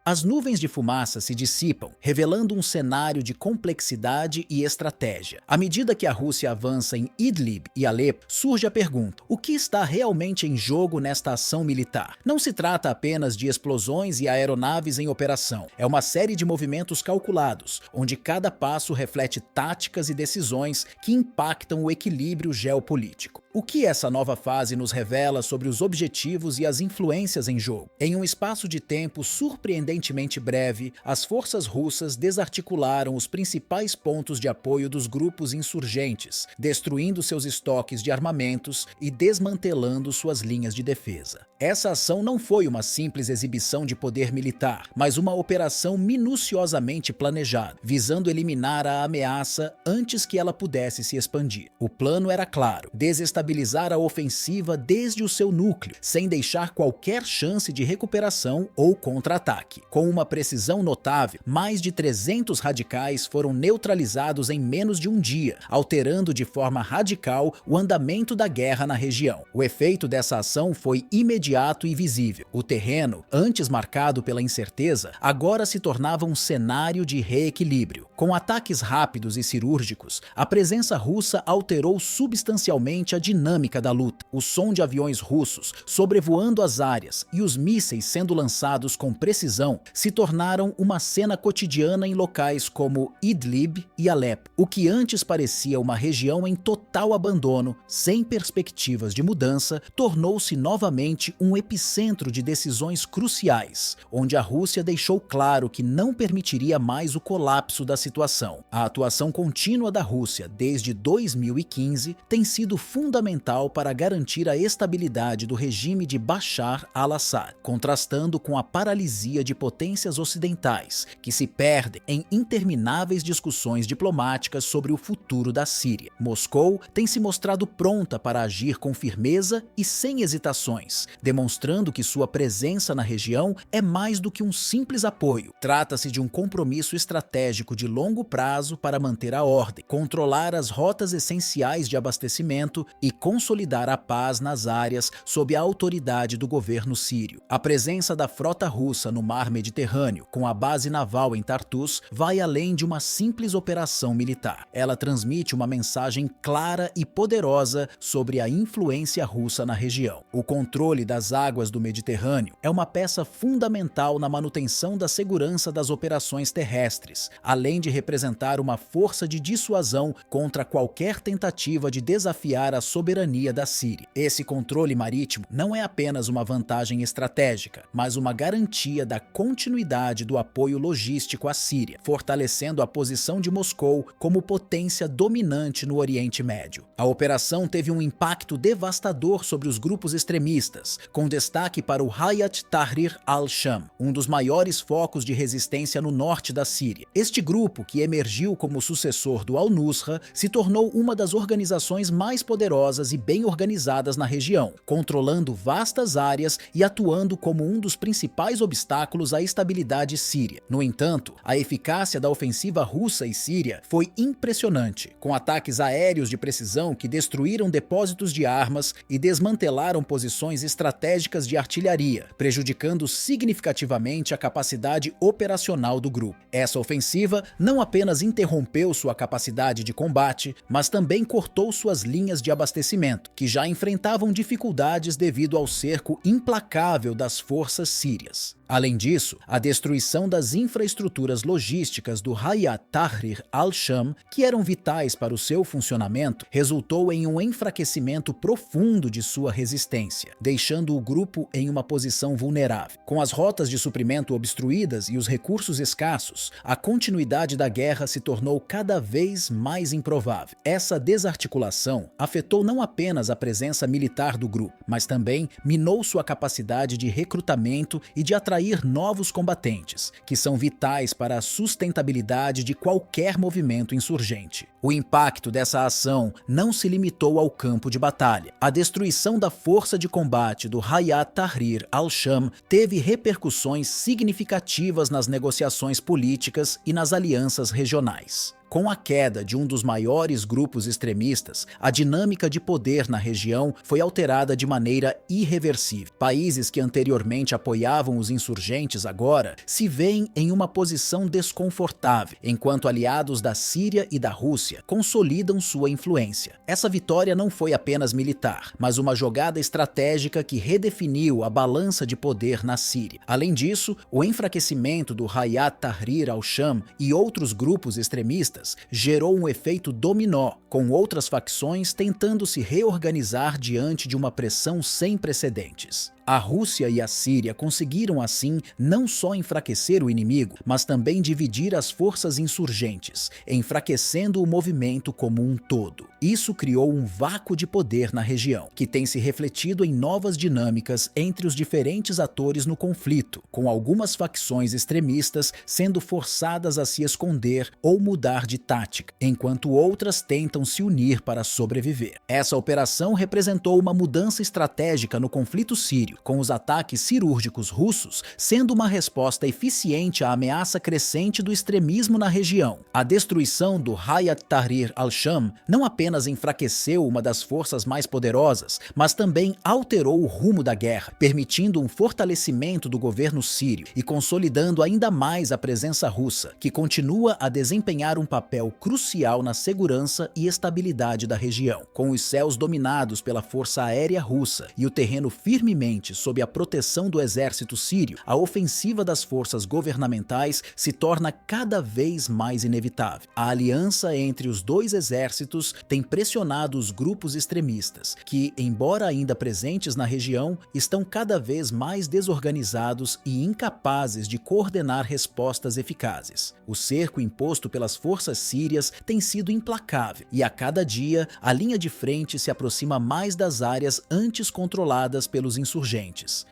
As nuvens de fumaça se dissipam, revelando um cenário de complexidade e estratégia. À medida que a Rússia avança em Idlib e Alepo, surge a pergunta: o que está realmente em jogo nesta ação militar? Não se trata apenas de explosões e aeronaves em operação. É uma série de movimentos calculados, onde cada passo reflete táticas e decisões que impactam o equilíbrio geopolítico. O que essa nova fase nos revela sobre os objetivos e as influências em jogo? Em um espaço de tempo surpreendentemente breve, as forças russas desarticularam os principais pontos de apoio dos grupos insurgentes, destruindo seus estoques de armamentos e desmantelando suas linhas de defesa. Essa ação não foi uma simples exibição de poder militar, mas uma operação minuciosamente planejada, visando eliminar a ameaça antes que ela pudesse se expandir. O plano era claro: desestabilizar a ofensiva desde o seu núcleo, sem deixar qualquer chance de recuperação ou contra-ataque. Com uma precisão notável, mais de 300 radicais foram neutralizados em menos de um dia, alterando de forma radical o andamento da guerra na região. O efeito dessa ação foi imediato e visível. O terreno, antes marcado pela incerteza, agora se tornava um cenário de reequilíbrio. Com ataques rápidos e cirúrgicos, a presença russa alterou substancialmente a dinâmica da luta. O som de aviões russos sobrevoando as áreas e os mísseis sendo lançados com precisão se tornaram uma cena cotidiana em locais como Idlib e Alepo. O que antes parecia uma região em total abandono, sem perspectivas de mudança, tornou-se novamente um epicentro de decisões cruciais, onde a Rússia deixou claro que não permitiria mais o colapso da situação. A atuação contínua da Rússia desde 2015 tem sido fundamental para garantir a estabilidade do regime de Bashar al-Assad, contrastando com a paralisia de potências ocidentais, que se perdem em intermináveis discussões diplomáticas sobre o futuro da Síria. Moscou tem se mostrado pronta para agir com firmeza e sem hesitações, demonstrando que sua presença na região é mais do que um simples apoio. Trata-se de um compromisso estratégico de longo prazo para manter a ordem, controlar as rotas essenciais de abastecimento e consolidar a paz nas áreas sob a autoridade do governo sírio. A presença da frota russa no mar Mediterrâneo, com a base naval em Tartus, vai além de uma simples operação militar. Ela transmite uma mensagem clara e poderosa sobre a influência russa na região. O controle das águas do Mediterrâneo é uma peça fundamental na manutenção da segurança das operações terrestres, além de representar uma força de dissuasão contra qualquer tentativa de desafiar a soberania da Síria. Esse controle marítimo não é apenas uma vantagem estratégica, mas uma garantia da continuidade do apoio logístico à Síria, fortalecendo a posição de Moscou como potência dominante no Oriente Médio. A operação teve um impacto devastador sobre os grupos extremistas, com destaque para o Hayat Tahrir al-Sham, um dos maiores focos de resistência no norte da Síria. Este grupo, que emergiu como sucessor do Al-Nusra, se tornou uma das organizações mais poderosas e bem organizadas na região, controlando vastas áreas e atuando como um dos principais obstáculos à estabilidade síria. No entanto, a eficácia da ofensiva russa e síria foi impressionante, com ataques aéreos de precisão que destruíram depósitos de armas e desmantelaram posições estratégicas de artilharia, prejudicando significativamente a capacidade operacional do grupo. Essa ofensiva não apenas interrompeu sua capacidade de combate, mas também cortou suas linhas de abastecimento, que já enfrentavam dificuldades devido ao cerco implacável das forças sírias. Além disso, a destruição das infraestruturas logísticas do Hayat Tahrir al-Sham, que eram vitais para o seu funcionamento, resultou em um enfraquecimento profundo de sua resistência, deixando o grupo em uma posição vulnerável. Com as rotas de suprimento obstruídas e os recursos escassos, a continuidade da guerra se tornou cada vez mais improvável. Essa desarticulação afetou não apenas a presença militar do grupo, mas também minou sua capacidade de recrutamento e de atrair novos combatentes, que são vitais para a sustentabilidade de qualquer movimento insurgente. O impacto dessa ação não se limitou ao campo de batalha. A destruição da força de combate do Hayat Tahrir al-Sham teve repercussões significativas nas negociações políticas e nas alianças regionais. Com a queda de um dos maiores grupos extremistas, a dinâmica de poder na região foi alterada de maneira irreversível. Países que anteriormente apoiavam os insurgentes agora se veem em uma posição desconfortável, enquanto aliados da Síria e da Rússia consolidam sua influência. Essa vitória não foi apenas militar, mas uma jogada estratégica que redefiniu a balança de poder na Síria. Além disso, o enfraquecimento do Hayat Tahrir al-Sham e outros grupos extremistas gerou um efeito dominó, com outras facções tentando se reorganizar diante de uma pressão sem precedentes. A Rússia e a Síria conseguiram, assim, não só enfraquecer o inimigo, mas também dividir as forças insurgentes, enfraquecendo o movimento como um todo. Isso criou um vácuo de poder na região, que tem se refletido em novas dinâmicas entre os diferentes atores no conflito, com algumas facções extremistas sendo forçadas a se esconder ou mudar de tática, enquanto outras tentam se unir para sobreviver. Essa operação representou uma mudança estratégica no conflito sírio, com os ataques cirúrgicos russos sendo uma resposta eficiente à ameaça crescente do extremismo na região. A destruição do Hayat Tahrir al-Sham não apenas enfraqueceu uma das forças mais poderosas, mas também alterou o rumo da guerra, permitindo um fortalecimento do governo sírio e consolidando ainda mais a presença russa, que continua a desempenhar um papel crucial na segurança e estabilidade da região. Com os céus dominados pela força aérea russa e o terreno firmemente sob a proteção do exército sírio, a ofensiva das forças governamentais se torna cada vez mais inevitável. A aliança entre os dois exércitos tem pressionado os grupos extremistas, que, embora ainda presentes na região, estão cada vez mais desorganizados e incapazes de coordenar respostas eficazes. O cerco imposto pelas forças sírias tem sido implacável, e a cada dia a linha de frente se aproxima mais das áreas antes controladas pelos insurgentes.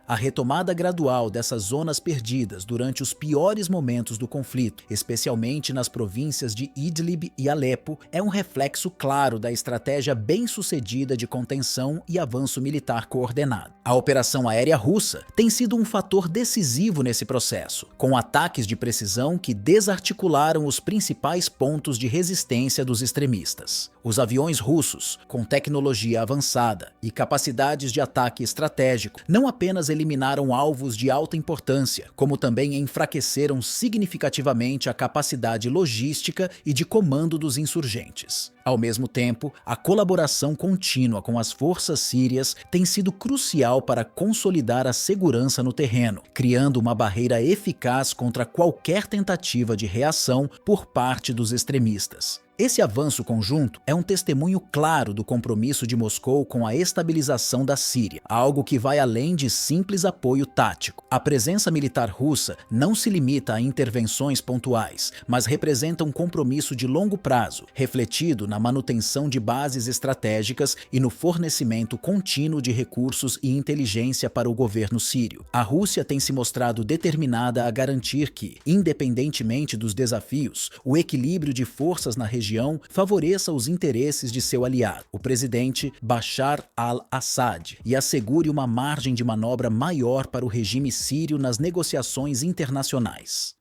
A retomada gradual dessas zonas perdidas durante os piores momentos do conflito, especialmente nas províncias de Idlib e Alepo, é um reflexo claro da estratégia bem-sucedida de contenção e avanço militar coordenado. A operação aérea russa tem sido um fator decisivo nesse processo, com ataques de precisão que desarticularam os principais pontos de resistência dos extremistas. Os aviões russos, com tecnologia avançada e capacidades de ataque estratégico, não apenas eliminaram alvos de alta importância, como também enfraqueceram significativamente a capacidade logística e de comando dos insurgentes. Ao mesmo tempo, a colaboração contínua com as forças sírias tem sido crucial para consolidar a segurança no terreno, criando uma barreira eficaz contra qualquer tentativa de reação por parte dos extremistas. Esse avanço conjunto é um testemunho claro do compromisso de Moscou com a estabilização da Síria, algo que vai além de simples apoio tático. A presença militar russa não se limita a intervenções pontuais, mas representa um compromisso de longo prazo, refletido na manutenção de bases estratégicas e no fornecimento contínuo de recursos e inteligência para o governo sírio. A Rússia tem se mostrado determinada a garantir que, independentemente dos desafios, o equilíbrio de forças na região favoreça os interesses de seu aliado, o presidente Bashar al-Assad, e assegure uma margem de manobra maior para o regime sírio nas negociações internacionais.